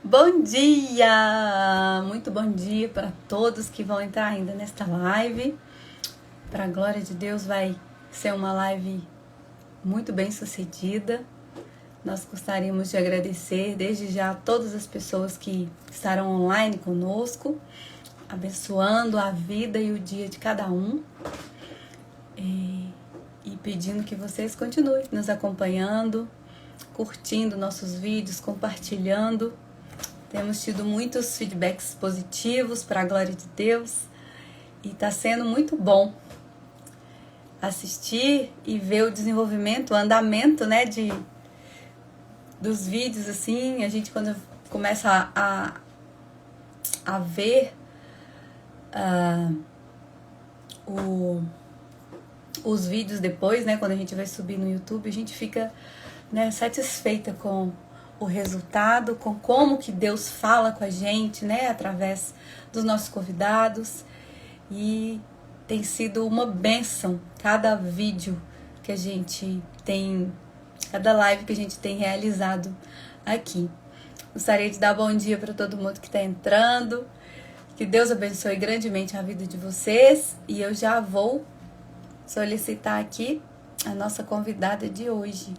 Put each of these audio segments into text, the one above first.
Bom dia! Muito bom dia para todos que vão entrar ainda nesta live. Para a glória de Deus, vai ser uma live muito bem sucedida. Nós gostaríamos de agradecer desde já a todas as pessoas que estarão online conosco, abençoando a vida e o dia de cada um. E pedindo que vocês continuem nos acompanhando, curtindo nossos vídeos, compartilhando. Temos tido muitos feedbacks positivos para a glória de Deus e está sendo muito bom assistir e ver o desenvolvimento, o andamento, né, dos vídeos, assim. A gente, quando começa a ver os vídeos depois, né, quando a gente vai subir no YouTube, a gente fica, né, satisfeita com o resultado, com como que Deus fala com a gente, né, através dos nossos convidados. E tem sido uma bênção cada vídeo que a gente tem, cada live que a gente tem realizado aqui. Gostaria de dar bom dia para todo mundo que está entrando. Que Deus abençoe grandemente a vida de vocês. E eu já vou solicitar aqui a nossa convidada de hoje.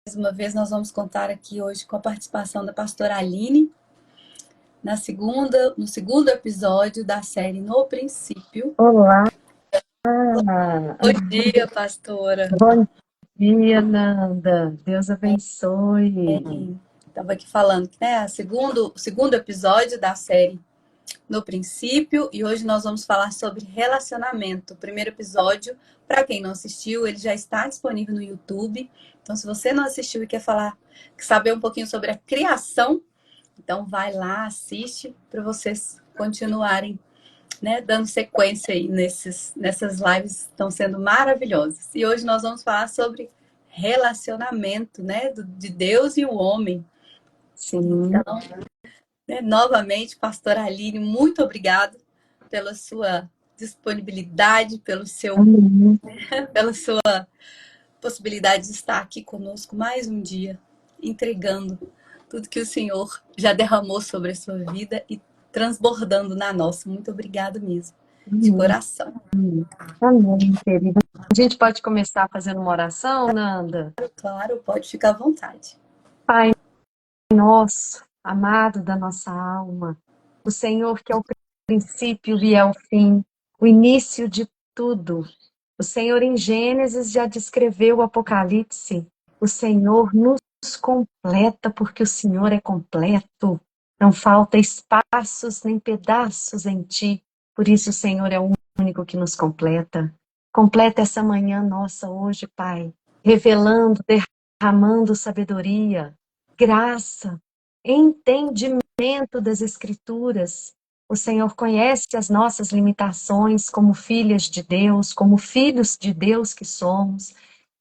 Mais uma vez, nós vamos contar aqui hoje com a participação da pastora Aline, no segundo episódio da série No Princípio. Olá! Bom dia, pastora! Bom dia, Nanda! Deus abençoe! Estava aqui falando que, né, o segundo episódio da série No Princípio, e hoje nós vamos falar sobre relacionamento. O primeiro episódio, para quem não assistiu, ele já está disponível no YouTube. Então, se você não assistiu e quer saber um pouquinho sobre a criação, então vai lá, assiste, para vocês continuarem, né, dando sequência aí nessas lives que estão sendo maravilhosas. E hoje nós vamos falar sobre relacionamento, né, de Deus e o homem. Sim. Então, né, novamente, pastora Aline, muito obrigada pela sua disponibilidade, pela sua possibilidade de estar aqui conosco mais um dia, entregando tudo que o Senhor já derramou sobre a sua vida e transbordando na nossa. Muito obrigada mesmo, de coração. Amém, querida. A gente pode começar fazendo uma oração, Nanda? Claro, pode ficar à vontade. Pai nosso, amado da nossa alma, o Senhor que é o princípio e é o fim, o início de tudo. O Senhor em Gênesis já descreveu o Apocalipse. O Senhor nos completa porque o Senhor é completo. Não falta espaços nem pedaços em ti. Por isso o Senhor é o único que nos completa. Completa essa manhã nossa hoje, Pai, revelando, derramando sabedoria, graça, entendimento das Escrituras. O Senhor conhece as nossas limitações como filhas de Deus, como filhos de Deus que somos.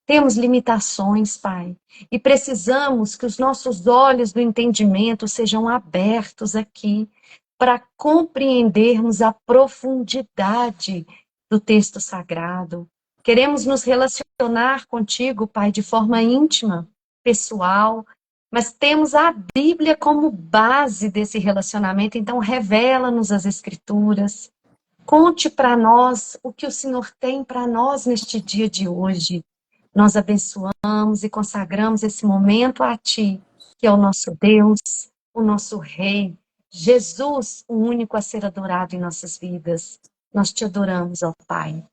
Temos limitações, Pai, e precisamos que os nossos olhos do entendimento sejam abertos aqui para compreendermos a profundidade do texto sagrado. Queremos nos relacionar contigo, Pai, de forma íntima, pessoal, mas temos a Bíblia como base desse relacionamento, então revela-nos as Escrituras. Conte para nós o que o Senhor tem para nós neste dia de hoje. Nós abençoamos e consagramos esse momento a Ti, que é o nosso Deus, o nosso Rei, Jesus, o único a ser adorado em nossas vidas. Nós Te adoramos, ó Pai,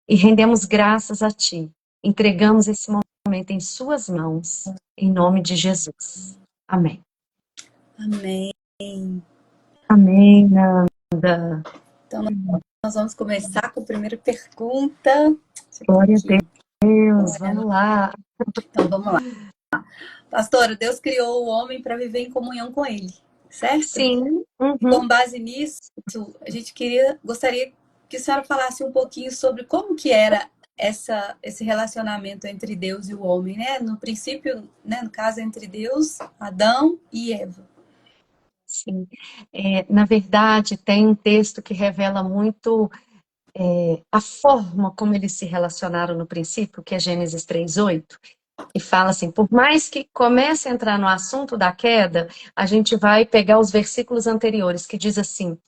e rendemos graças a Ti. Entregamos esse momento em Suas mãos, em nome de Jesus. Amém. Amém. Amém, Nanda. Então, nós vamos começar com a primeira pergunta. Glória a Deus, vamos lá. Então, vamos lá. Pastora, Deus criou o homem para viver em comunhão com ele, certo? Sim. E com base nisso, a gente gostaria que a senhora falasse um pouquinho sobre como que era esse relacionamento entre Deus e o homem, né? No princípio, né, no caso, entre Deus, Adão e Eva. Sim. Na verdade, tem um texto que revela muito a forma como eles se relacionaram no princípio, que é Gênesis 3:8. e fala assim, por mais que comece a entrar no assunto da queda, a gente vai pegar os versículos anteriores, que diz assim,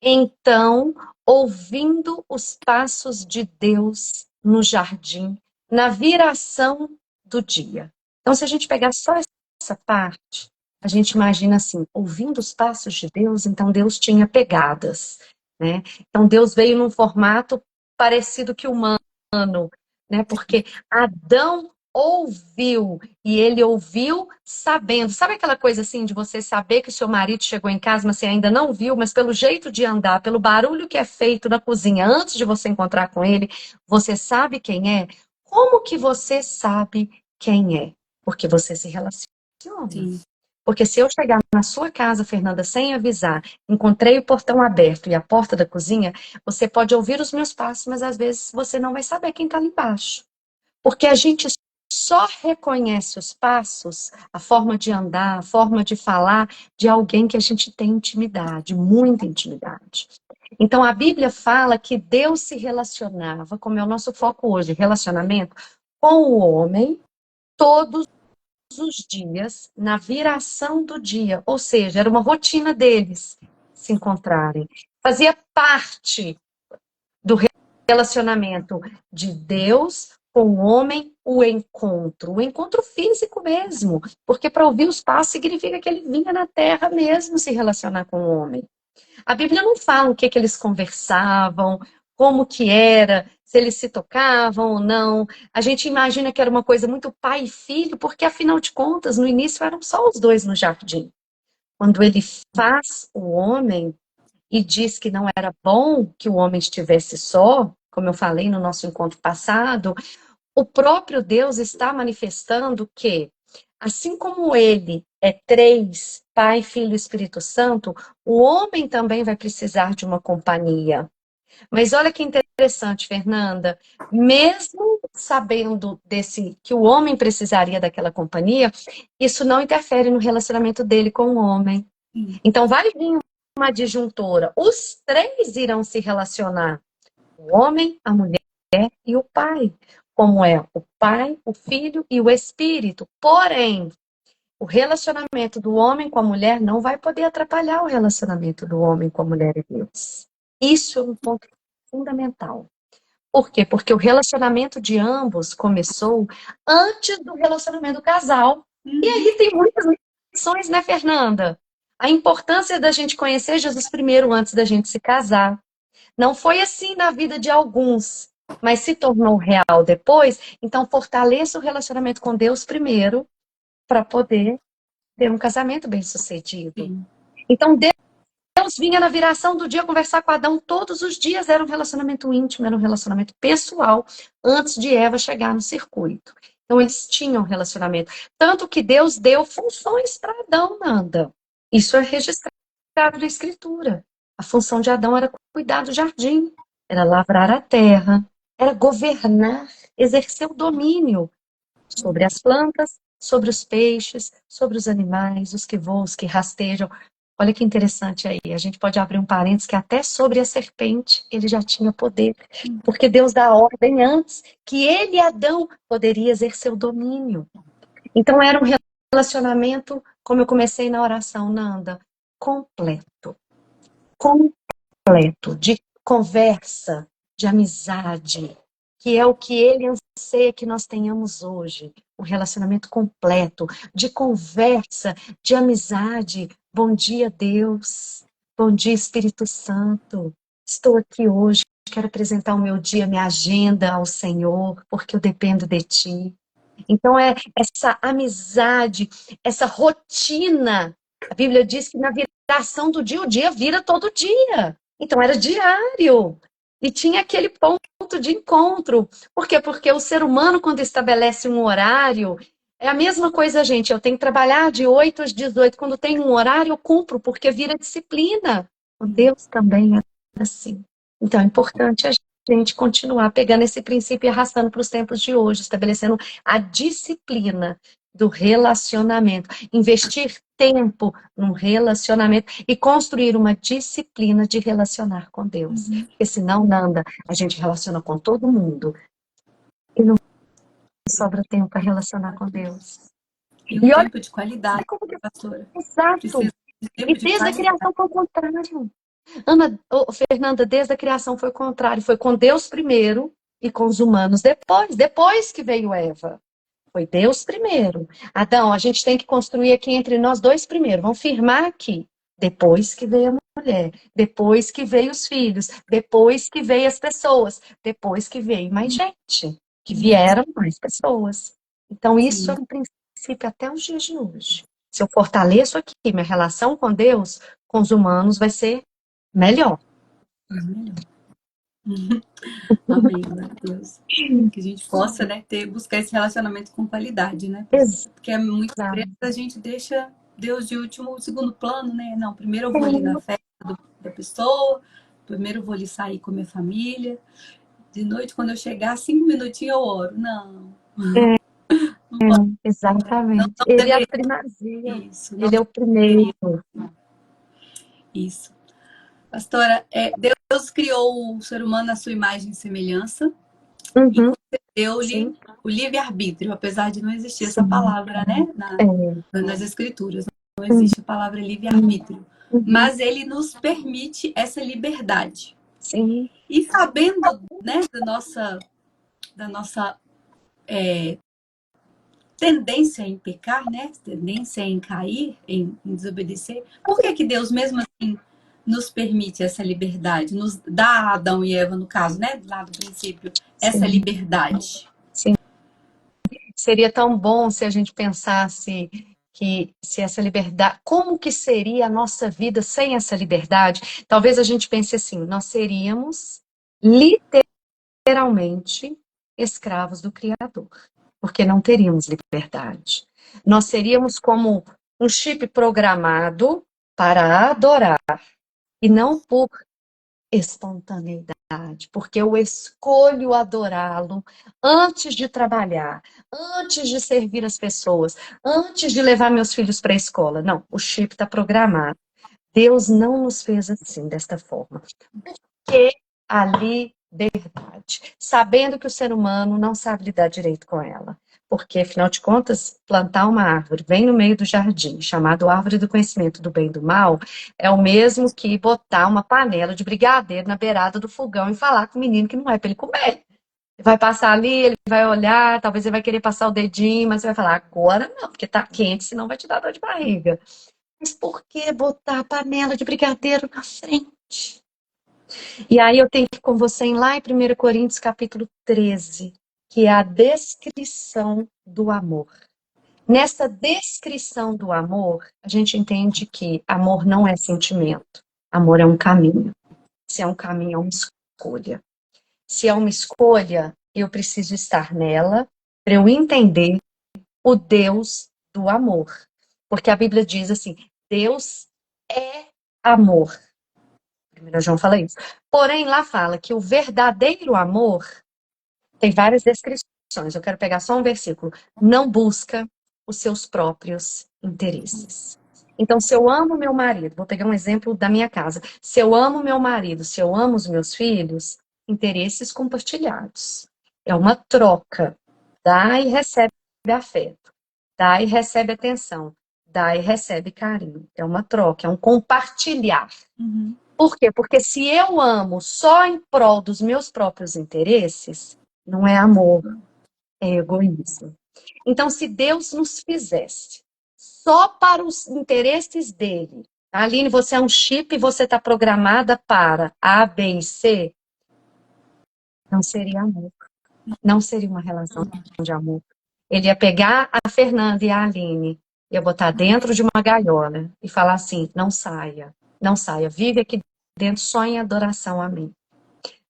então, ouvindo os passos de Deus no jardim, na viração do dia. Então, se a gente pegar só essa parte, a gente imagina assim, ouvindo os passos de Deus, então Deus tinha pegadas, né? Então, Deus veio num formato parecido que humano, né? Porque Adão ouviu, e ele ouviu sabendo. Sabe aquela coisa assim de você saber que o seu marido chegou em casa, mas você ainda não viu, mas pelo jeito de andar, pelo barulho que é feito na cozinha antes de você encontrar com ele, você sabe quem é? Como que você sabe quem é? Porque você se relaciona. Sim. Porque se eu chegar na sua casa, Fernanda, sem avisar, encontrei o portão aberto e a porta da cozinha, você pode ouvir os meus passos, mas às vezes você não vai saber quem está ali embaixo. Porque a gente só reconhece os passos, a forma de andar, a forma de falar de alguém que a gente tem intimidade, muita intimidade. Então a Bíblia fala que Deus se relacionava, como é o nosso foco hoje, relacionamento, com o homem todos os dias, na viração do dia. Ou seja, era uma rotina deles se encontrarem. Fazia parte do relacionamento de Deus com o homem, o encontro físico mesmo, porque para ouvir os passos significa que ele vinha na terra mesmo se relacionar com o homem. A Bíblia não fala o que eles conversavam, como que era, se eles se tocavam ou não. A gente imagina que era uma coisa muito pai e filho, porque afinal de contas, no início eram só os dois no jardim. Quando ele faz o homem, e diz que não era bom que o homem estivesse só, como eu falei no nosso encontro passado, o próprio Deus está manifestando que, assim como ele é três, Pai, Filho e Espírito Santo, o homem também vai precisar de uma companhia. Mas olha que interessante, Fernanda, mesmo sabendo desse que o homem precisaria daquela companhia, isso não interfere no relacionamento dele com o homem. Então vai vir uma disjuntora. Os três irão se relacionar. O homem, a mulher e o pai. Como é o pai, o filho e o espírito. Porém, o relacionamento do homem com a mulher não vai poder atrapalhar o relacionamento do homem com a mulher e Deus. Isso é um ponto fundamental. Por quê? Porque o relacionamento de ambos começou antes do relacionamento do casal. E aí tem muitas lições, né, Fernanda? A importância da gente conhecer Jesus primeiro antes da gente se casar. Não foi assim na vida de alguns, mas se tornou real depois. Então, fortaleça o relacionamento com Deus primeiro para poder ter um casamento bem-sucedido. Sim. Então, Deus vinha na viração do dia conversar com Adão todos os dias. Era um relacionamento íntimo, era um relacionamento pessoal, antes de Eva chegar no circuito. Então, eles tinham um relacionamento. Tanto que Deus deu funções para Adão, Nanda. Isso é registrado na Escritura. A função de Adão era cuidar do jardim, era lavrar a terra, era governar, exercer o domínio sobre as plantas, sobre os peixes, sobre os animais, os que voam, os que rastejam. Olha que interessante aí. A gente pode abrir um parênteses que até sobre a serpente ele já tinha poder. Porque Deus dá ordem antes que ele, Adão, poderia exercer o domínio. Então era um relacionamento, como eu comecei na oração, Nanda, completo. Completo, de conversa, de amizade, que é o que ele anseia que nós tenhamos hoje. Um relacionamento completo, de conversa, de amizade. Bom dia, Deus. Bom dia, Espírito Santo. Estou aqui hoje, quero apresentar o meu dia, minha agenda ao Senhor, porque eu dependo de Ti. Então, é essa amizade, essa rotina. A Bíblia diz que na viração do dia, o dia vira todo dia. Então, era diário. E tinha aquele ponto de encontro. Por quê? Porque o ser humano, quando estabelece um horário, é a mesma coisa, gente. Eu tenho que trabalhar de 8 às 18. Quando tem um horário, eu cumpro, porque vira disciplina. Deus também é assim. Então, é importante a gente continuar pegando esse princípio e arrastando para os tempos de hoje, estabelecendo a disciplina do relacionamento. Investir tempo num relacionamento e construir uma disciplina de relacionar com Deus. Porque senão, Nanda, a gente relaciona com todo mundo e não sobra tempo para relacionar com Deus. E um E olha tempo de qualidade, como que... pastora. Exato. Precisa de tempo E de desde a qualidade. criação foi o contrário. Fernanda, desde a criação foi o contrário. Foi com Deus primeiro e com os humanos depois. Depois que veio Eva. Foi Deus primeiro. Adão, a gente tem que construir aqui entre nós dois primeiro. Vamos firmar aqui. Depois que veio a mulher. Depois que veio os filhos. Depois que veio as pessoas. Depois que veio mais gente. Que vieram mais pessoas. Então, isso é Sim, um princípio até os dias de hoje. Se eu fortaleço aqui minha relação com Deus, com os humanos vai ser melhor. é melhor. Amém, glória a Deus. Que a gente possa, né, buscar esse relacionamento com qualidade, né, pastor? Porque muitas Exato. vezes a gente deixa Deus de último, segundo plano, né? Não, primeiro eu vou ali na festa da pessoa, primeiro eu vou ali sair com a minha família. De noite, quando eu chegar, 5 minutinhos eu oro. Não, não pode, não, Exatamente. não Ele é a deveria primazia. isso, não Ele é o deveria primeiro. isso. Pastora, Deus criou o ser humano à sua imagem e semelhança e Uhum, concedeu-lhe sim, o livre-arbítrio, apesar de não existir essa sim. palavra, né, É. nas escrituras. Não Uhum, existe a palavra livre-arbítrio. uhum, Mas ele nos permite essa liberdade. sim, E sabendo, né, da nossa tendência em pecar, né, tendência em cair, em desobedecer, por que que Deus mesmo assim nos permite essa liberdade, nos dá a Adão e Eva, no caso, né, lá do princípio, essa sim, liberdade? sim. Seria tão bom se a gente pensasse que se essa liberdade, como que seria a nossa vida sem essa liberdade? Talvez a gente pense assim, nós seríamos literalmente escravos do Criador, porque não teríamos liberdade. Nós seríamos como um chip programado para adorar e não por espontaneidade, porque eu escolho adorá-lo antes de trabalhar, antes de servir as pessoas, antes de levar meus filhos para a escola. Não, o chip está programado. Deus não nos fez assim, desta forma. Que a liberdade, sabendo que o ser humano não sabe lidar direito com ela. Porque, afinal de contas, plantar uma árvore bem no meio do jardim, chamado árvore do conhecimento do bem e do mal, é o mesmo que botar uma panela de brigadeiro na beirada do fogão e falar com o menino que não é para ele comer. Vai passar ali, ele vai olhar, talvez ele vai querer passar o dedinho, mas você vai falar, agora não, porque tá quente, senão vai te dar dor de barriga. Mas por que botar a panela de brigadeiro na frente? E aí eu tenho que ir com você em lá em 1 Coríntios capítulo 13, que é a descrição do amor. Nessa descrição do amor, a gente entende que amor não é sentimento, amor é um caminho. Se é um caminho, é uma escolha. Se é uma escolha, eu preciso estar nela para eu entender o Deus do amor. Porque a Bíblia diz assim, Deus é amor. 1 João fala isso. Porém, lá fala que o verdadeiro amor tem várias descrições. Eu quero pegar só um versículo. Não busca os seus próprios interesses. Então, se eu amo meu marido, vou pegar um exemplo da minha casa. Se eu amo meu marido, se eu amo os meus filhos, interesses compartilhados. É uma troca. Dá e recebe afeto. Dá e recebe atenção. Dá e recebe carinho. É uma troca, é um compartilhar. Uhum. Por quê? Porque se eu amo só em prol dos meus próprios interesses, não é amor, é egoísmo. Então, se Deus nos fizesse só para os interesses dele, Aline, você é um chip e você está programada para A, B e C, não seria amor. Não seria uma relação de amor. Ele ia pegar a Fernanda e a Aline, ia botar dentro de uma gaiola e falar assim: não saia, não saia, vive aqui dentro só em adoração a mim.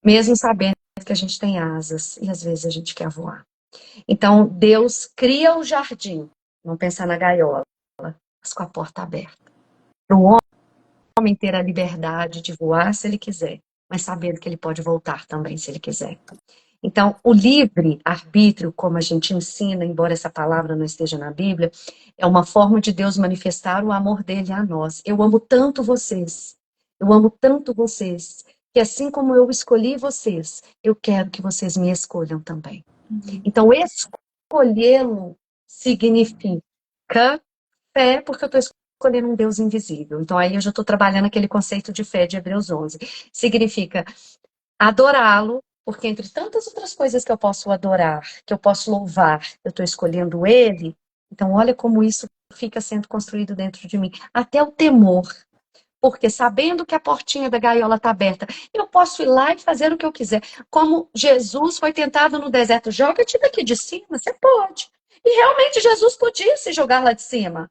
Mesmo sabendo que a gente tem asas e às vezes a gente quer voar. Então, Deus cria o jardim, não pensar na gaiola, mas com a porta aberta. Para o homem ter a liberdade de voar se ele quiser, mas sabendo que ele pode voltar também se ele quiser. Então, o livre-arbítrio, como a gente ensina, embora essa palavra não esteja na Bíblia, é uma forma de Deus manifestar o amor dele a nós. Eu amo tanto vocês, eu amo tanto vocês, que assim como eu escolhi vocês, eu quero que vocês me escolham também. Então, escolhê-lo significa fé, porque eu estou escolhendo um Deus invisível. Então, aí eu já estou trabalhando aquele conceito de fé de Hebreus 11. Significa adorá-lo, porque entre tantas outras coisas que eu posso adorar, que eu posso louvar, eu estou escolhendo ele. Então, olha como isso fica sendo construído dentro de mim. Até o temor. Porque sabendo que a portinha da gaiola está aberta, eu posso ir lá e fazer o que eu quiser. Como Jesus foi tentado no deserto, joga-te daqui de cima, você pode. E realmente Jesus podia se jogar lá de cima.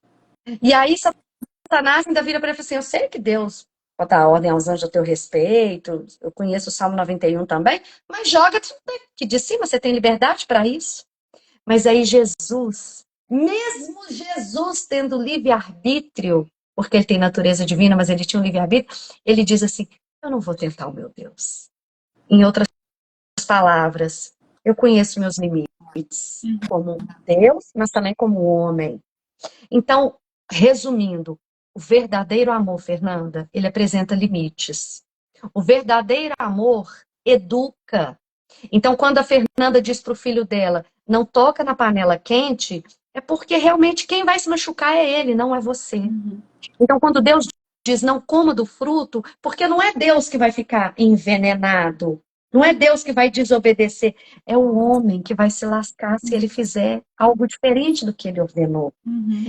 E aí Satanás ainda vira para ele e fala assim, eu sei que Deus bota a ordem aos anjos a teu respeito, eu conheço o Salmo 91 também, mas joga-te daqui de cima, você tem liberdade para isso. Mas aí Jesus, mesmo Jesus tendo livre-arbítrio, porque ele tem natureza divina, mas ele tinha um livre-arbítrio, ele diz assim, eu não vou tentar o meu Deus. Em outras palavras, eu conheço meus limites, como Deus, mas também como homem. Então, resumindo, o verdadeiro amor, Fernanda, ele apresenta limites. O verdadeiro amor educa. Então, quando a Fernanda diz para o filho dela, não toca na panela quente, é porque realmente quem vai se machucar é ele, não é você. Então, quando Deus diz não coma do fruto, porque não é Deus que vai ficar envenenado, não é Deus que vai desobedecer, é o homem que vai se lascar se ele fizer algo diferente do que ele ordenou.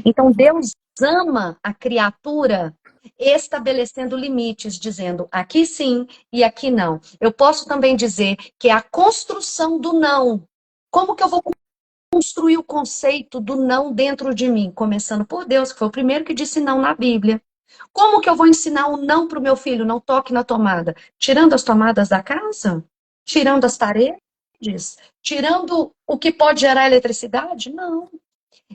Então, Deus ama a criatura estabelecendo limites, dizendo aqui sim e aqui não. Eu posso também dizer que é a construção do não. Como que eu vou construir o conceito do não dentro de mim? Começando por Deus, que foi o primeiro que disse não na Bíblia. Como que eu vou ensinar o não para o meu filho? Não toque na tomada. Tirando as tomadas da casa? Tirando as paredes? Tirando o que pode gerar eletricidade? Não.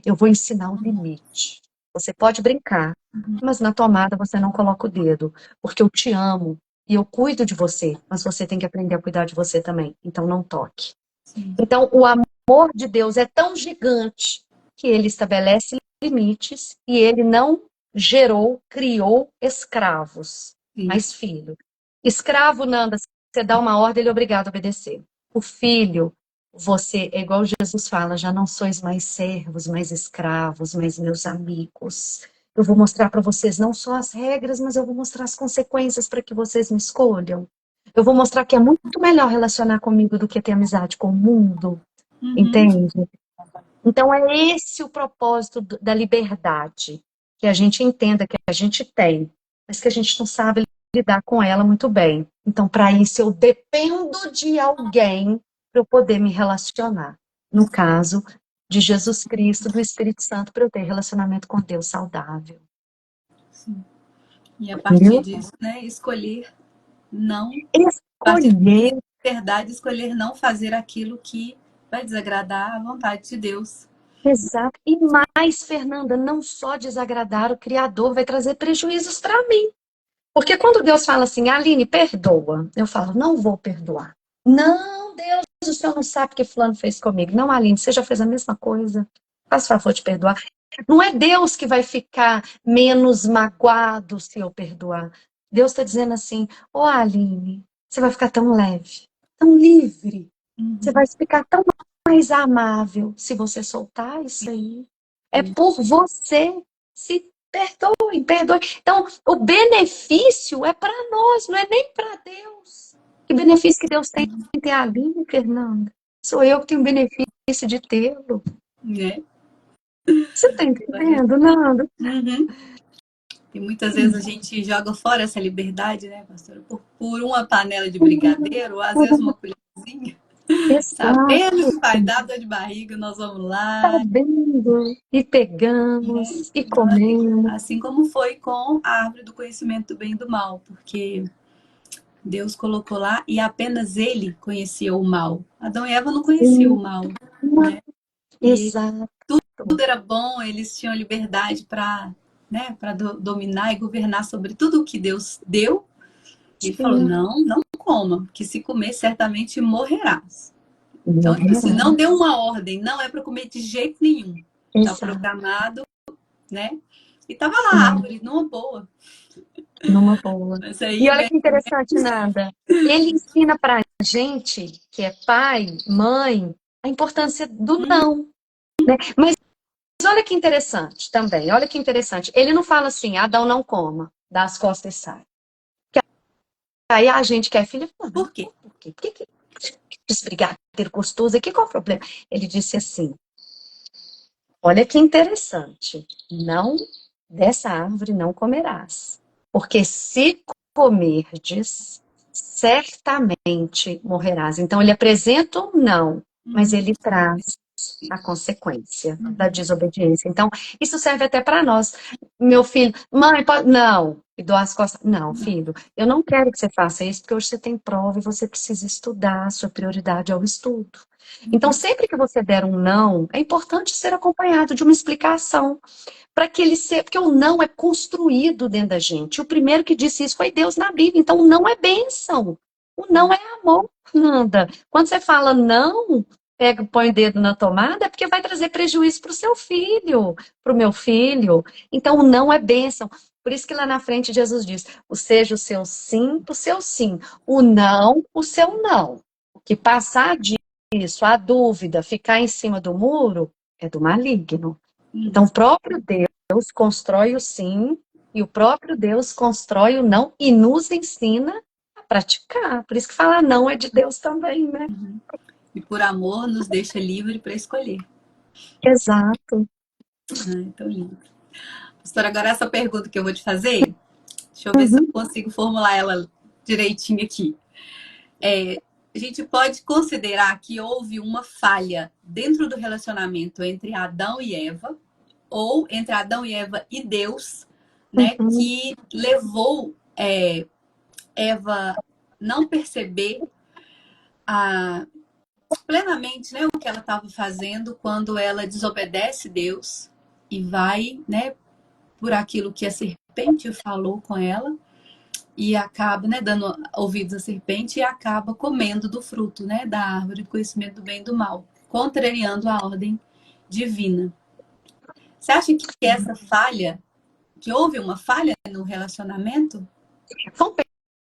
Eu vou ensinar o limite. Você pode brincar, mas na tomada você não coloca o dedo, porque eu te amo e eu cuido de você, mas você tem que aprender a cuidar de você também. Então não toque. Sim. Então o amor de Deus é tão gigante que ele estabelece limites e ele não gerou, criou escravos, Sim. mas filho. Escravo, Nanda, você dá uma ordem, ele é obrigado a obedecer. O filho, você, é igual Jesus fala, já não sois mais servos, mais escravos, mas meus amigos. Eu vou mostrar para vocês não só as regras, mas eu vou mostrar as consequências para que vocês me escolham. Eu vou mostrar que é muito melhor relacionar comigo do que ter amizade com o mundo. Entende? Então é esse o propósito da liberdade. Que a gente entenda que a gente tem, mas que a gente não sabe lidar com ela muito bem. Então, para isso, eu dependo de alguém para eu poder me relacionar. No caso de Jesus Cristo, do Espírito Santo, para eu ter relacionamento com Deus saudável. Sim. E a partir disso, né, escolher não, a partir Escolher. da verdade, escolher não fazer aquilo que vai desagradar a vontade de Deus. Exato. E mais, Fernanda, não só desagradar o Criador, vai trazer prejuízos para mim. Porque quando Deus fala assim, Aline, perdoa, eu falo, não vou perdoar. Não, Deus, o Senhor não sabe o que fulano fez comigo. Não, Aline, você já fez a mesma coisa. Faz favor de perdoar. Não é Deus que vai ficar menos magoado se eu perdoar. Deus está dizendo assim, ô Aline, você vai ficar tão leve, tão livre. Você vai ficar tão mais amável se você soltar isso aí. É por você. Se perdoe, perdoe. Então, o benefício é para nós, não é nem para Deus. Que benefício que Deus tem em ter a Aline, Fernanda? Sou eu que tenho o benefício de tê-lo. Né? Você está entendendo, Nando? E muitas vezes a gente joga fora essa liberdade, né, pastora? Por uma panela de brigadeiro, ou às vezes uma colherzinha. Sabendo que vai dar dor de barriga, nós vamos lá. Sabendo, e pegamos, e comemos. Assim como foi com a árvore do conhecimento do bem e do mal, porque Deus colocou lá e apenas ele conhecia o mal. Adão e Eva não conheciam o mal. Né? Exato. Tudo era bom, eles tinham liberdade para, né, dominar e governar sobre tudo o que Deus deu. Ele falou, não coma, que se comer certamente morrerás. Então, assim, não deu uma ordem, não é para comer de jeito nenhum. Está programado, né? E estava lá a árvore, numa boa. Numa boa. Mas aí, E olha que interessante, Nanda. Ele ensina pra gente, que é pai, mãe, a importância do não. né? Mas olha que interessante também, olha que interessante. Ele não fala assim, Adão não coma, dá as costas e sai. Aí a gente quer filho, Por quê? por quê? Por que esfrigadeiro gostoso aqui, qual o problema? Ele disse assim, olha que interessante, não, dessa árvore não comerás, porque se comerdes, certamente morrerás. Então ele apresenta um não, mas ele traz a consequência da desobediência. Então, isso serve até para nós. Meu filho, mãe, pode... não. E dou as costas. Não, filho, eu não quero que você faça isso, porque hoje você tem prova e você precisa estudar. A sua prioridade é o estudo. Então, sempre que você der um não, é importante ser acompanhado de uma explicação. Para que ele seja, porque o não é construído dentro da gente. O primeiro que disse isso foi Deus na Bíblia. Então, o não é bênção. O não é amor, Nanda. Quando você fala não, pega, põe o dedo na tomada, é porque vai trazer prejuízo para o seu filho, para o meu filho. Então, o não é bênção. Por isso que lá na frente Jesus diz: seja o seu sim, o seu sim. O não, o seu não. O que passar disso, a dúvida, ficar em cima do muro, é do maligno. Então, o próprio Deus constrói o sim e o próprio Deus constrói o não e nos ensina a praticar. Por isso que falar não é de Deus também, né? E por amor nos deixa livre para escolher. Exato. Ai, tão lindo. Pastora, agora essa pergunta que eu vou te fazer, deixa eu ver se eu consigo formular ela direitinho aqui. A gente pode considerar que houve uma falha dentro do relacionamento entre Adão e Eva, ou entre Adão e Eva e Deus, né, que levou Eva não perceber plenamente, né, o que ela estava fazendo quando ela desobedece Deus e vai, né, por aquilo que a serpente falou com ela e acaba, né, dando ouvidos à serpente e acaba comendo do fruto, né, da árvore do conhecimento do bem e do mal, contrariando a ordem divina. Você acha que essa falha, que houve uma falha no relacionamento? Vamos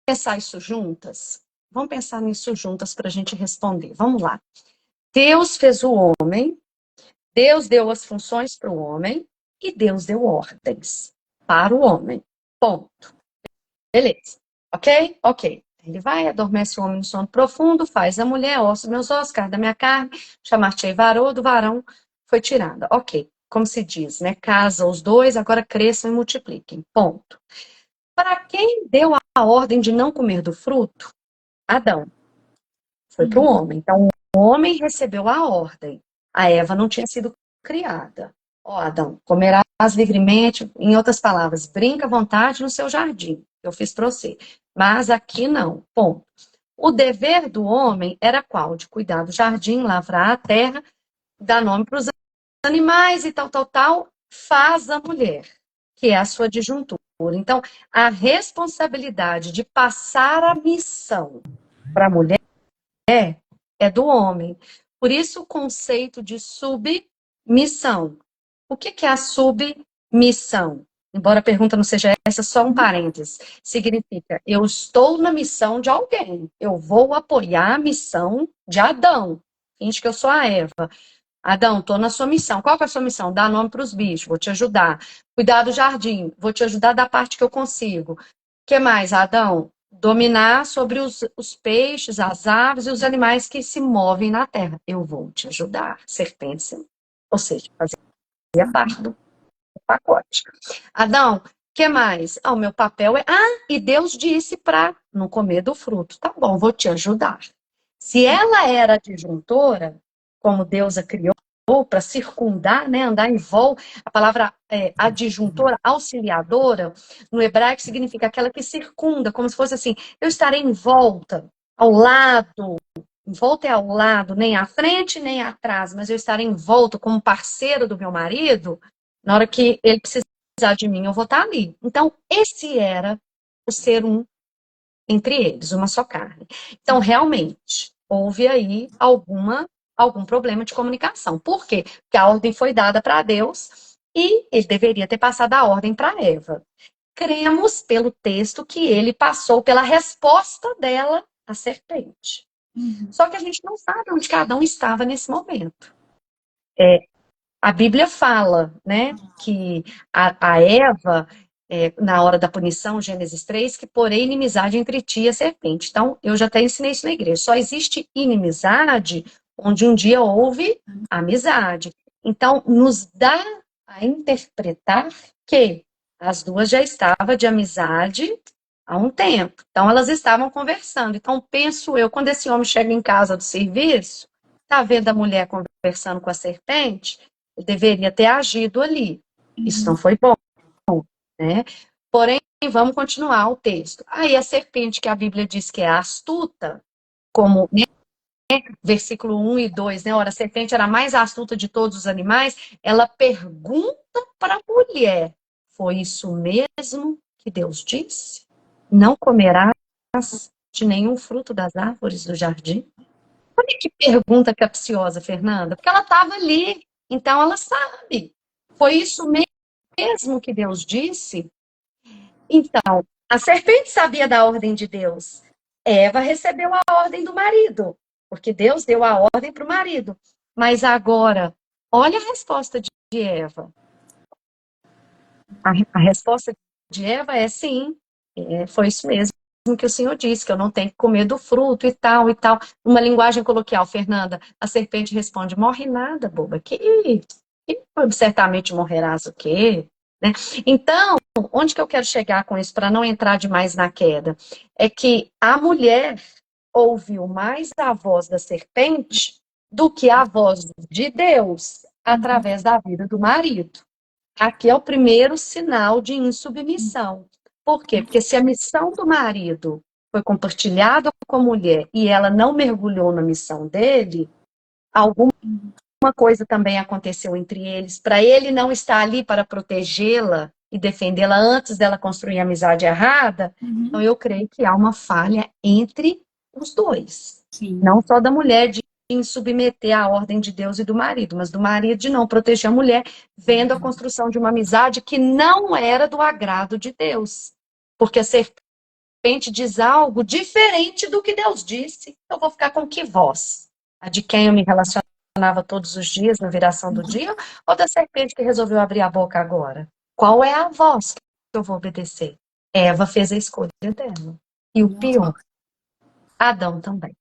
pensar isso juntas? Vamos pensar nisso juntas para a gente responder. Vamos lá. Deus fez o homem, Deus deu as funções para o homem e Deus deu ordens para o homem. Ponto. Beleza. Ok? Ok. Ele vai, adormece o homem no sono profundo, faz a mulher, osso meus ossos, carne da minha carne, chamar-te-ei varô, do varão foi tirada. Ok. Como se diz, né? Casa os dois, agora cresçam e multipliquem. Ponto. Para quem deu a ordem de não comer do fruto? Adão. Foi para o homem. Então, o homem recebeu a ordem. A Eva não tinha sido criada. Ó, Adão, comerás livremente, em outras palavras, brinca à vontade no seu jardim. Eu fiz para você. Mas aqui não. Ponto. O dever do homem era qual? De cuidar do jardim, lavrar a terra, dar nome para os animais e tal, tal, tal. Faz a mulher, que é a sua disjuntura. Então, a responsabilidade de passar a missão para a mulher é do homem. Por isso o conceito de submissão. O que é a submissão? Embora a pergunta não seja essa, só um parênteses. Significa, eu estou na missão de alguém. Eu vou apoiar a missão de Adão. Finge que eu sou a Eva. Adão, estou na sua missão. Qual que é a sua missão? Dar nome para os bichos, vou te ajudar. Cuidar do jardim, vou te ajudar da parte que eu consigo. O que mais, Adão? Dominar sobre os peixes, as aves e os animais que se movem na terra. Eu vou te ajudar, serpente. Ou seja, fazer parte do pacote. Adão, o que mais? O meu papel é... e Deus disse para não comer do fruto. Tá bom, vou te ajudar. Se ela era disjuntora, como Deus a criou, para circundar, né, andar em volta, a palavra adjuntora, auxiliadora, no hebraico significa aquela que circunda, como se fosse assim, eu estarei em volta, ao lado, em volta é ao lado, nem à frente, nem atrás, mas eu estarei em volta como parceiro do meu marido, na hora que ele precisar de mim, eu vou estar ali. Então, esse era o ser um entre eles, uma só carne. Então, realmente, houve aí algum problema de comunicação. Por quê? Porque a ordem foi dada para Deus e ele deveria ter passado a ordem para Eva. Cremos pelo texto que ele passou pela resposta dela à serpente. Só que a gente não sabe onde cada um estava nesse momento. A Bíblia fala, né, que a Eva, na hora da punição, Gênesis 3, que porém inimizade entre ti e a serpente. Então, eu já até ensinei isso na igreja. Só existe inimizade onde um dia houve amizade. Então, nos dá a interpretar que as duas já estavam de amizade há um tempo. Então, elas estavam conversando. Então, penso eu, quando esse homem chega em casa do serviço, está vendo a mulher conversando com a serpente, ele deveria ter agido ali. Isso não foi bom, né? Porém, vamos continuar o texto. Aí a serpente, que a Bíblia diz que é astuta, como, né, versículo 1 e 2, né? Ora, a serpente era a mais astuta de todos os animais, ela pergunta para a mulher, foi isso mesmo que Deus disse? Não comerás de nenhum fruto das árvores do jardim? Olha que pergunta capciosa, Fernanda, porque ela estava ali, então ela sabe. Foi isso mesmo que Deus disse? Então, a serpente sabia da ordem de Deus. Eva recebeu a ordem do marido, porque Deus deu a ordem para o marido. Mas agora, olha a resposta de Eva. A resposta de Eva é sim, foi isso mesmo que o Senhor disse, que eu não tenho que comer do fruto e tal, e tal. Uma linguagem coloquial, Fernanda, a serpente responde, morre nada, boba, que certamente morrerás o quê? Né? Então, onde que eu quero chegar com isso, para não entrar demais na queda? É que a mulher ouviu mais a voz da serpente do que a voz de Deus, através da vida do marido. Aqui é o primeiro sinal de insubmissão. Por quê? Porque se a missão do marido foi compartilhada com a mulher e ela não mergulhou na missão dele, alguma coisa também aconteceu entre eles, para ele não estar ali para protegê-la e defendê-la antes dela construir a amizade errada. Então eu creio que há uma falha entre os dois. Sim. Não só da mulher de submeter à ordem de Deus e do marido, mas do marido de não proteger a mulher, vendo a construção de uma amizade que não era do agrado de Deus. Porque a serpente diz algo diferente do que Deus disse. Eu vou ficar com que voz? A de quem eu me relacionava todos os dias, na viração do dia, ou da serpente que resolveu abrir a boca agora? Qual é a voz que eu vou obedecer? Eva fez a escolha dela. E o pior, Adão também.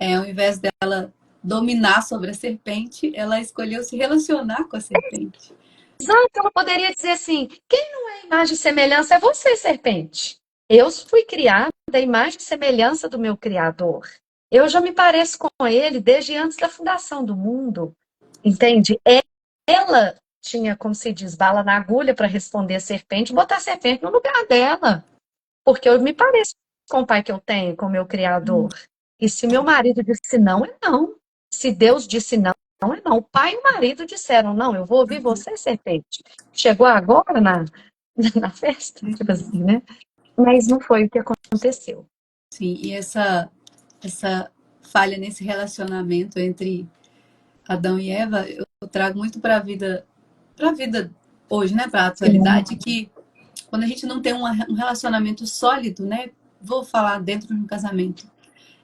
Ao invés dela dominar sobre a serpente, ela escolheu se relacionar com a serpente. Exato, ela poderia dizer assim, quem não é imagem e semelhança é você, serpente. Eu fui criada à imagem e semelhança do meu Criador. Eu já me pareço com ele desde antes da fundação do mundo. Entende? Ela tinha, como se diz, bala na agulha para responder a serpente, botar a serpente no lugar dela. Porque eu me pareço com o pai que eu tenho, com o meu Criador. E se meu marido disse não, é não. Se Deus disse não, não é não. O pai e o marido disseram não, eu vou ouvir você, serpente. Chegou agora na festa, tipo assim, né? Mas não foi o que aconteceu. Sim, e essa falha nesse relacionamento entre Adão e Eva, eu trago muito para a vida hoje, né, para a atualidade, que quando a gente não tem um relacionamento sólido, né, vou falar dentro de um casamento,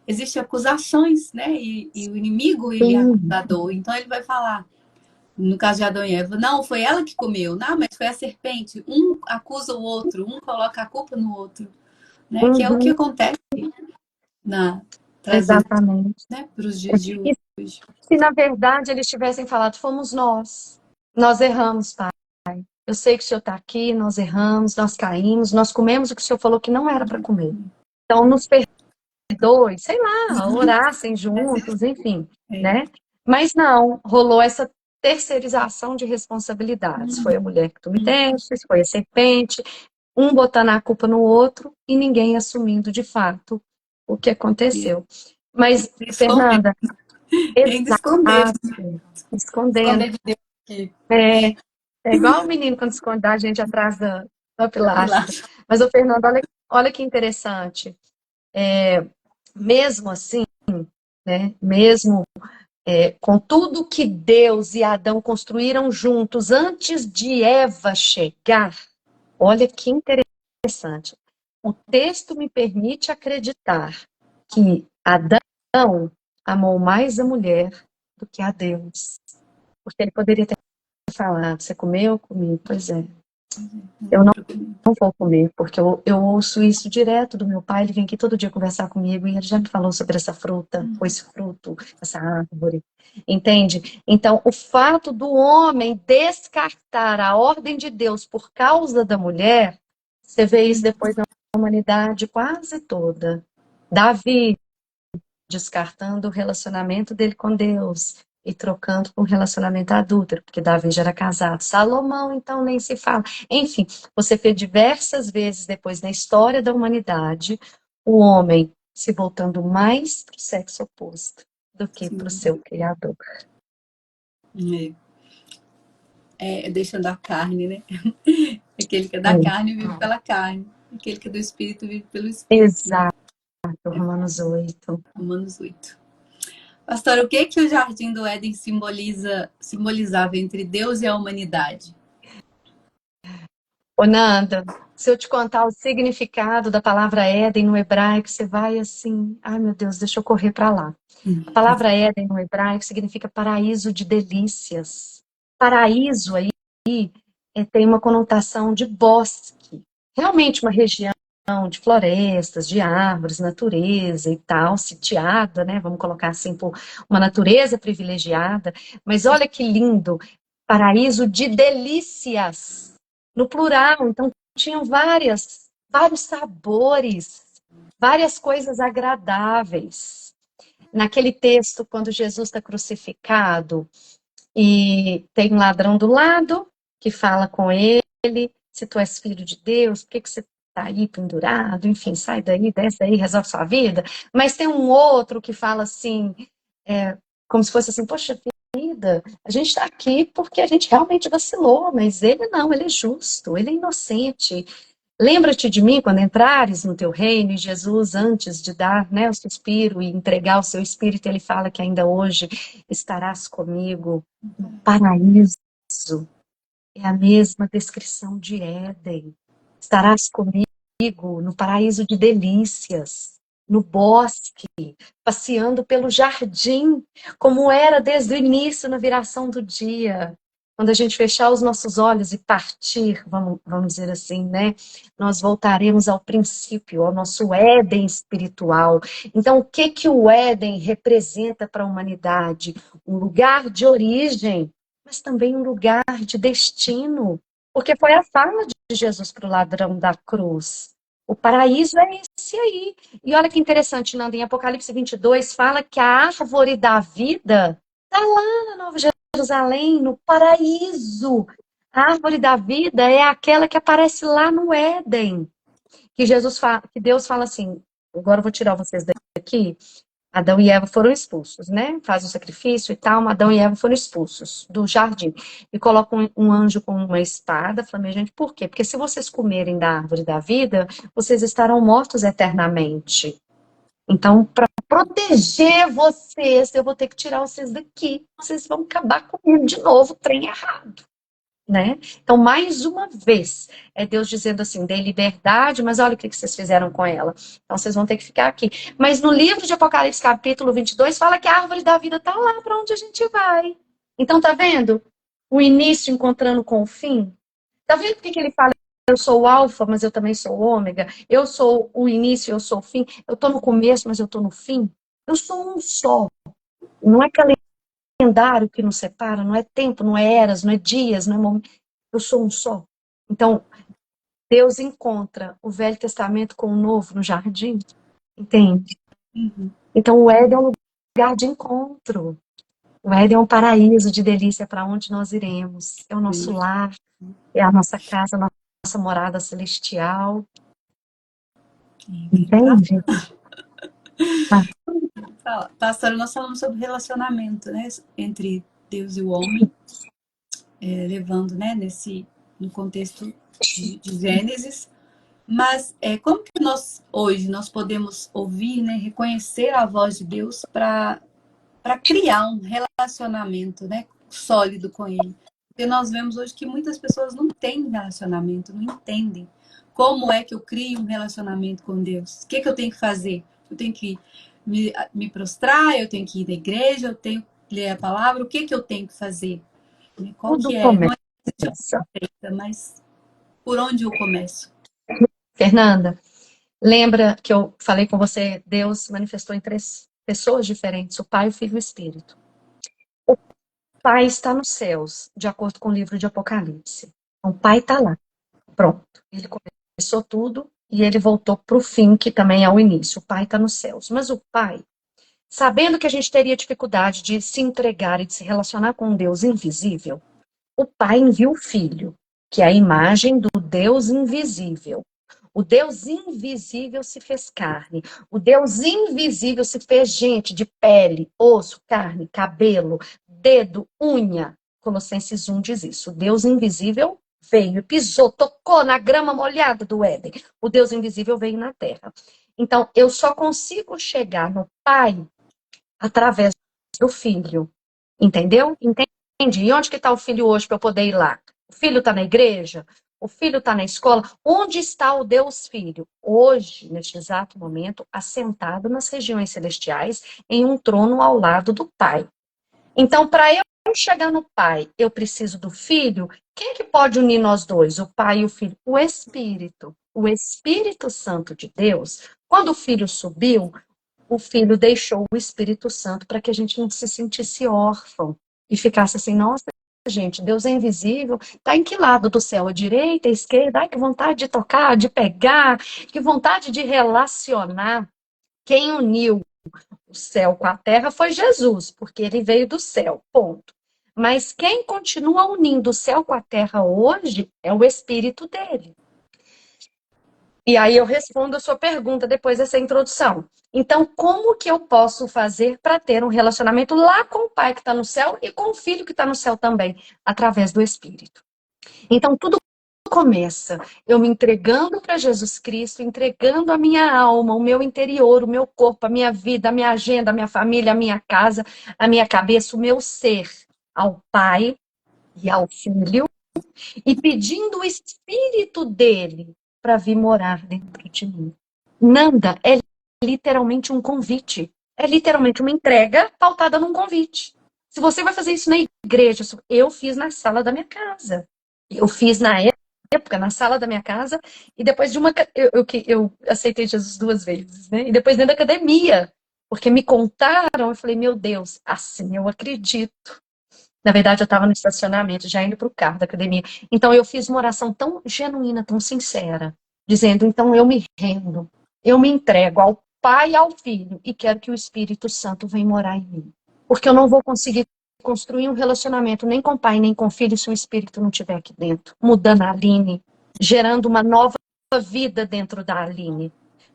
existem acusações, né, e o inimigo, ele é acusador, então ele vai falar, no caso de Adão e Eva, não, foi ela que comeu, não, mas foi a serpente, um acusa o outro, um coloca a culpa no outro, né, que é o que acontece trazendo, Exatamente. né, para os dias de hoje. Se na verdade eles tivessem falado, fomos nós erramos, pai. Eu sei que o senhor está aqui, nós erramos, nós caímos, nós comemos o que o senhor falou que não era para comer. Então nos perdoe, sei lá, orassem juntos, enfim, né? Mas não, rolou essa terceirização de responsabilidades. Foi a mulher que tu me deste, foi a serpente, um botando a culpa no outro e ninguém assumindo de fato o que aconteceu. Mas, Fernanda, exato, escondendo. De Deus É igual o menino quando esconde a gente atrás da pilastra. Mas, o Fernando, olha que interessante. Mesmo assim, né, mesmo com tudo que Deus e Adão construíram juntos antes de Eva chegar, olha que interessante. O texto me permite acreditar que Adão amou mais a mulher do que a Deus. Porque ele poderia ter falar, você comeu? Eu comi. Pois é. Não Eu dá não pra comer. vou comer, porque eu ouço isso direto do meu pai, ele vem aqui todo dia conversar comigo, e ele já me falou sobre essa fruta, ou esse fruto, essa árvore, entende? Então, o fato do homem descartar a ordem de Deus por causa da mulher, você vê isso depois na humanidade quase toda. Davi descartando o relacionamento dele com Deus e trocando com um relacionamento adúltero, porque Davi já era casado. Salomão, então, nem se fala. Enfim, você vê diversas vezes depois na história da humanidade o homem se voltando mais para o sexo oposto do que para o Sim. seu criador. Deixando a carne, né? Aquele que é da É, carne vive pela carne. Aquele que é do espírito vive pelo espírito, né? exato, Romanos 8. Romanos 8. Pastor, o que o Jardim do Éden simbolizava entre Deus e a humanidade? Ô, Nanda, se eu te contar o significado da palavra Éden no hebraico, você vai assim, ai meu Deus, deixa eu correr para lá. A palavra Éden no hebraico significa paraíso de delícias. Paraíso aí tem uma conotação de bosque, realmente uma região de florestas, de árvores, natureza e tal, sitiada, né? Vamos colocar assim, por uma natureza privilegiada. Mas olha que lindo, paraíso de delícias, no plural. Então, tinham vários sabores, várias coisas agradáveis. Naquele texto, quando Jesus está crucificado, e tem um ladrão do lado que fala com ele, se tu és filho de Deus, por que você está aí pendurado? Enfim, sai daí, desce daí, resolve sua vida. Mas tem um outro que fala assim, como se fosse assim, poxa vida, a gente está aqui porque a gente realmente vacilou, mas ele não, ele é justo, ele é inocente. Lembra-te de mim quando entrares no teu reino, e Jesus, antes de dar, né, o suspiro e entregar o seu espírito, ele fala que ainda hoje estarás comigo no paraíso. É a mesma descrição de Éden. Estarás comigo no paraíso de delícias, no bosque, passeando pelo jardim, como era desde o início, na viração do dia. Quando a gente fechar os nossos olhos e partir, vamos dizer assim, né? Nós voltaremos ao princípio, ao nosso Éden espiritual. Então, o que que o Éden representa para a humanidade? Um lugar de origem, mas também um lugar de destino. Porque foi a fala de Jesus para o ladrão da cruz. O paraíso é esse aí. E olha que interessante, Nanda, em Apocalipse 22 fala que a árvore da vida está lá na Nova Jerusalém, no paraíso. A árvore da vida é aquela que aparece lá no Éden. Que Deus fala assim, agora eu vou tirar vocês daqui. Adão e Eva foram expulsos, né? Faz o sacrifício e tal, Adão e Eva foram expulsos do jardim. E coloca um anjo com uma espada flamejante. Por quê? Porque se vocês comerem da árvore da vida, vocês estarão mortos eternamente. Então, para proteger vocês, eu vou ter que tirar vocês daqui. Vocês vão acabar comigo de novo, trem errado. Né? Então, mais uma vez, é Deus dizendo assim, dê liberdade, mas olha o que vocês fizeram com ela. Então, vocês vão ter que ficar aqui. Mas no livro de Apocalipse, capítulo 22, fala que a árvore da vida está lá para onde a gente vai. Então, tá vendo? O início encontrando com o fim. Tá vendo por que ele fala, eu sou o alfa, mas eu também sou o ômega? Eu sou o início, eu sou o fim. Eu estou no começo, mas eu estou no fim. Eu sou um só. Não é calendário que nos separa, não é tempo, não é eras, não é dias, não é momento. Eu sou um só. Então, Deus encontra o Velho Testamento com o Novo no jardim, entende? Então, o Éden é um lugar de encontro. O Éden é um paraíso de delícia para onde nós iremos. É o nosso lar, é a nossa casa, a nossa morada celestial. Entende? Pastor, nós falamos sobre relacionamento, né? Entre Deus e o homem, levando, né? No contexto de Gênesis. Mas como que nós podemos ouvir, né? Reconhecer a voz de Deus para criar um relacionamento, né, sólido com Ele. Porque nós vemos hoje que muitas pessoas não têm relacionamento, não entendem como é que eu crio um relacionamento com Deus. O que eu tenho que fazer? Eu tenho que me prostrar, eu tenho que ir na igreja, eu tenho que ler a palavra, o que eu tenho que fazer? Qual Tudo que é? Não começa. é feita, mas por onde eu começo? Fernanda, lembra que eu falei com você, Deus se manifestou em três pessoas diferentes, o Pai, o Filho e o Espírito. O Pai está nos céus, de acordo com o livro de Apocalipse. Então, o Pai está lá, pronto. Ele começou tudo e ele voltou para o fim, que também é o início. O Pai está nos céus. Mas o Pai, sabendo que a gente teria dificuldade de se entregar e de se relacionar com um Deus invisível, o Pai envia o Filho, que é a imagem do Deus invisível. O Deus invisível se fez carne. O Deus invisível se fez gente de pele, osso, carne, cabelo, dedo, unha. Colossenses 1 diz isso. O Deus invisível veio, pisou, tocou na grama molhada do Éden. O Deus invisível veio na terra. Então, eu só consigo chegar no Pai através do Filho. Entendeu? Entende? E onde que está o filho hoje para eu poder ir lá? O filho está na igreja? O filho está na escola? Onde está o Deus Filho? Hoje, neste exato momento, assentado nas regiões celestiais, em um trono ao lado do Pai. Então, para eu chegar no Pai, eu preciso do Filho. Quem é que pode unir nós dois, o Pai e o Filho? O Espírito. O Espírito Santo de Deus. Quando o Filho subiu, o Filho deixou o Espírito Santo para que a gente não se sentisse órfão e ficasse assim, nossa, gente, Deus é invisível, está em que lado do céu? A direita, a esquerda? Ai, que vontade de tocar, de pegar, que vontade de relacionar. Quem uniu o céu com a terra foi Jesus, porque ele veio do céu, ponto. Mas quem continua unindo o céu com a terra hoje é o Espírito dele. E aí eu respondo a sua pergunta depois dessa introdução. Então, como que eu posso fazer para ter um relacionamento lá com o Pai que está no céu e com o Filho que está no céu também, através do Espírito? Então, tudo começa eu me entregando para Jesus Cristo, entregando a minha alma, o meu interior, o meu corpo, a minha vida, a minha agenda, a minha família, a minha casa, a minha cabeça, o meu ser ao Pai e ao Filho, e pedindo o Espírito dele para vir morar dentro de mim. Nanda é literalmente um convite. É literalmente uma entrega pautada num convite. Se você vai fazer isso na igreja, eu fiz na sala da minha casa. Eu fiz na época na sala da minha casa e depois de eu aceitei Jesus 2 vezes, né? E depois dentro da academia, porque me contaram, eu falei, meu Deus, assim eu acredito. Na verdade, eu estava no estacionamento, já indo para o carro da academia. Então, eu fiz uma oração tão genuína, tão sincera, dizendo: então, eu me rendo, eu me entrego ao Pai e ao Filho, e quero que o Espírito Santo venha morar em mim. Porque eu não vou conseguir construir um relacionamento nem com o Pai, nem com o Filho, se o Espírito não estiver aqui dentro, mudando a Aline, gerando uma nova vida dentro da Aline.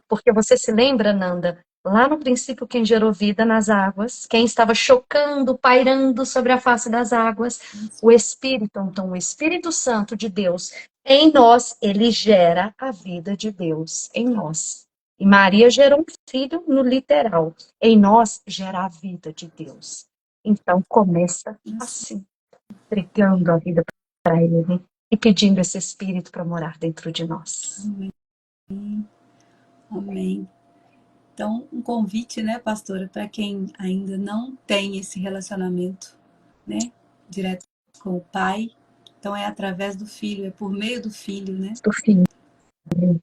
Porque você se lembra, Nanda, lá no princípio quem gerou vida nas águas, quem estava chocando, pairando sobre a face das águas, o Espírito. Então, o Espírito Santo de Deus em nós, ele gera a vida de Deus em nós. E Maria gerou um filho no literal. Em nós gera a vida de Deus. Então, começa assim, entregando a vida para ele e pedindo esse Espírito para morar dentro de nós. Amém. Então, um convite, né, pastora, para quem ainda não tem esse relacionamento, né, direto com o Pai. Então, é através do Filho, é por meio do Filho, né? Do Filho.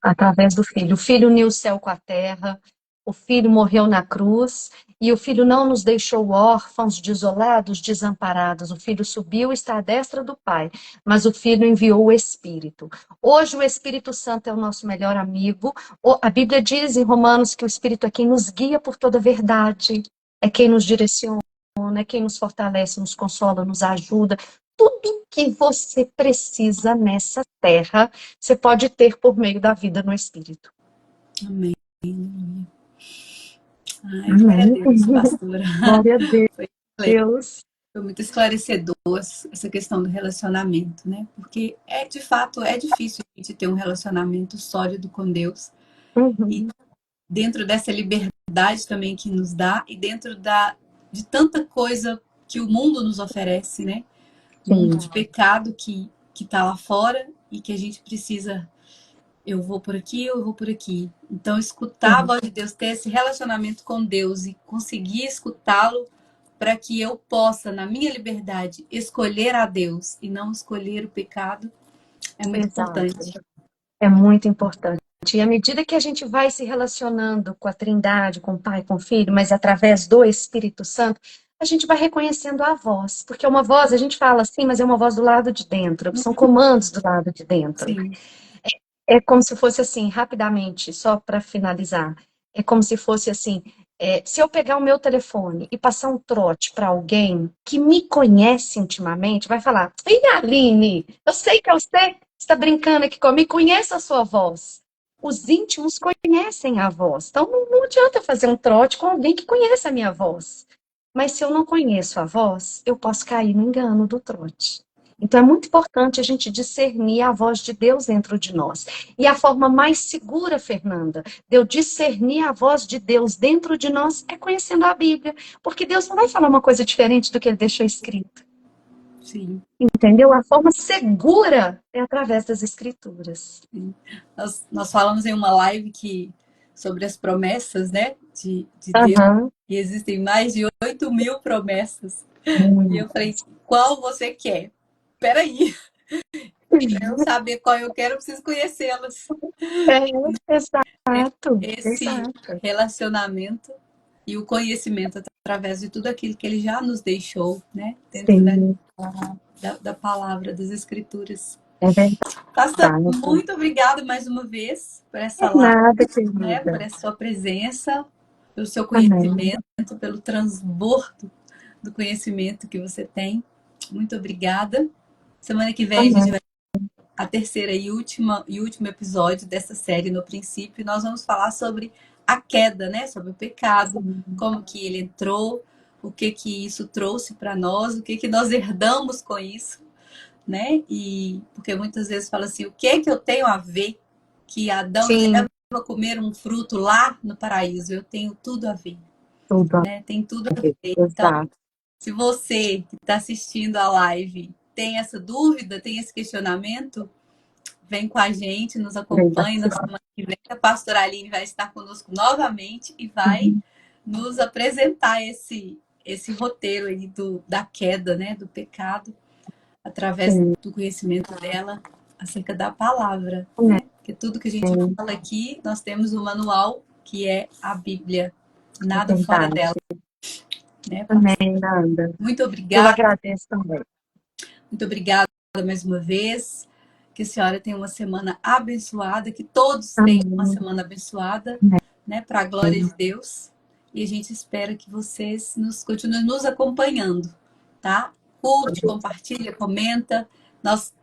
Através do Filho. O Filho uniu o céu com a terra, o Filho morreu na cruz, e o Filho não nos deixou órfãos, desolados, desamparados. O Filho subiu e está à destra do Pai, mas o Filho enviou o Espírito. Hoje o Espírito Santo é o nosso melhor amigo. A Bíblia diz em Romanos que o Espírito é quem nos guia por toda a verdade, é quem nos direciona, é quem nos fortalece, nos consola, nos ajuda. Tudo que você precisa nessa terra, você pode ter por meio da vida no Espírito. Amém. Ai, glória a Amém. Deus, pastora. Glória a Foi, Deus. foi muito esclarecedor essa questão do relacionamento, né? Porque de fato, é difícil a gente ter um relacionamento sólido com Deus. E Uhum. dentro dessa liberdade também que nos dá e dentro de tanta coisa que o mundo nos oferece, né? Mundo de pecado que tá lá fora e que a gente precisa, eu vou por aqui, eu vou por aqui. Então, escutar a voz de Deus, ter esse relacionamento com Deus e conseguir escutá-lo para que eu possa, na minha liberdade, escolher a Deus e não escolher o pecado, é muito Exato. importante. É muito importante. E à medida que a gente vai se relacionando com a Trindade, com o Pai, com o Filho, mas através do Espírito Santo, a gente vai reconhecendo a voz. Porque uma voz, a gente fala assim, mas é uma voz do lado de dentro, são comandos do lado de dentro. Sim, É como se fosse assim, rapidamente, só para finalizar. É como se fosse assim, se eu pegar o meu telefone e passar um trote para alguém que me conhece intimamente, vai falar: Ih, Aline, eu sei que é você está brincando aqui comigo, conheço a sua voz. Os íntimos conhecem a voz. Então não adianta eu fazer um trote com alguém que conhece a minha voz. Mas se eu não conheço a voz, eu posso cair no engano do trote. Então é muito importante a gente discernir a voz de Deus dentro de nós. E a forma mais segura, Fernanda, de eu discernir a voz de Deus dentro de nós é conhecendo a Bíblia. Porque Deus não vai falar uma coisa diferente do que ele deixou escrito. sim. Entendeu? A forma segura é através das Escrituras. Nós falamos em uma live sobre as promessas, né, de Deus, Aham. e existem mais de 8.000 promessas. E Hum. eu falei, qual você quer? Peraí, para eu saber qual eu quero, eu preciso conhecê-las. É, exato, Esse exato. relacionamento e o conhecimento através de tudo aquilo que ele já nos deixou, né, dentro Sim, da palavra, das escrituras. é Pastor, verdade. muito obrigada mais uma vez por essa É live, nada, né, por querida. essa sua presença, pelo seu Amém. conhecimento, pelo transbordo do conhecimento que você tem. Muito obrigada. Semana que vem a gente Amém. vai a terceira e último episódio dessa série no princípio. Nós vamos falar sobre a queda, né? Sobre o pecado, Sim, como que ele entrou, o que que isso trouxe para nós, o que que nós herdamos com isso, né? E porque muitas vezes fala assim, o que que eu tenho a ver que Adão e sim, Eva comeram um fruto lá no paraíso? Eu tenho tudo a ver, tudo a né? Tem tudo a ver. ver. Então, Exato. se você que está assistindo a live tem essa dúvida, tem esse questionamento, vem com a gente, nos Bem acompanhe. Na bacana. semana que vem, a pastora Aline vai estar conosco novamente e vai Uhum. nos apresentar esse roteiro aí da queda, né, do pecado, através Sim, do conhecimento dela acerca da palavra, amém. né? Porque tudo que a gente fala aqui, nós temos um manual que é a Bíblia, É nada fora verdade. dela, né, pastor? Amém, Nanda. Muito Eu obrigada, agradeço também. muito obrigada mais uma vez. Que a senhora tenha uma semana abençoada, que todos tenham uma Amém. semana abençoada, né, para a glória de Deus. E a gente espera que vocês continuem nos acompanhando, tá? Curte, compartilha, comenta.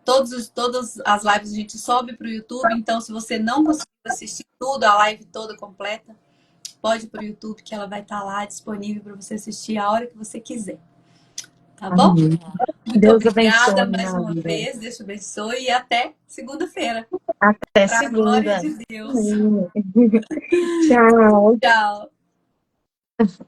Todas as lives a gente sobe para o YouTube, então se você não conseguir assistir tudo, a live toda completa, pode ir para o YouTube que ela vai estar lá disponível para você assistir a hora que você quiser, tá bom? Amém. Muito Deus obrigada abençoe, mais uma Nanda. vez. Deus te abençoe e até segunda-feira. Até Para a glória segunda. de Deus. Amém. Tchau. Tchau.